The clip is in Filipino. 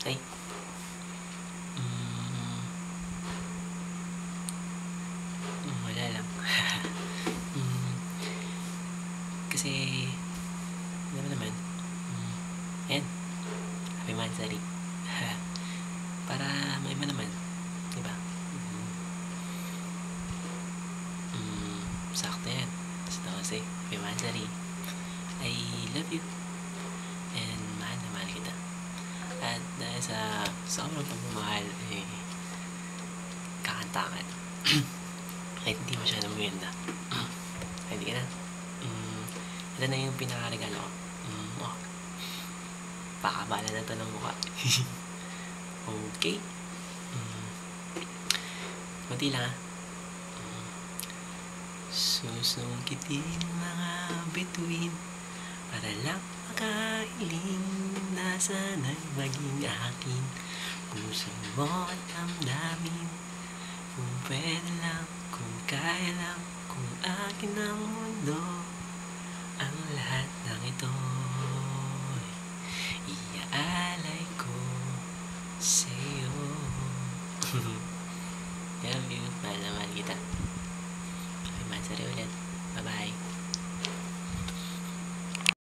Ay. Wala lang. Kasi, alam naman, ayan, happy Mansari. Para may naman, diba? Sakto yan. Basta kasi, happy Mansari. I love you. And mahal na mahal kita. At dahil sa sobrang pagmamahal, kakantakan. Kahit hindi masyadong maganda. Ready ka na? Ito na yung pinakaregalo ko. Pakabala na to ng mukha. Okay. Kunti lang susungkitin mga bituin para lang makahiling na sana'y maging akin. Puso mo at damdamin, kung pwede lang, kung kaya lang, kung akin ang mundo, ang lahat ng ito iaalay ko sa'yo. Love you, mahal na mahal kita. Happy Mansari ulit. Bye-bye.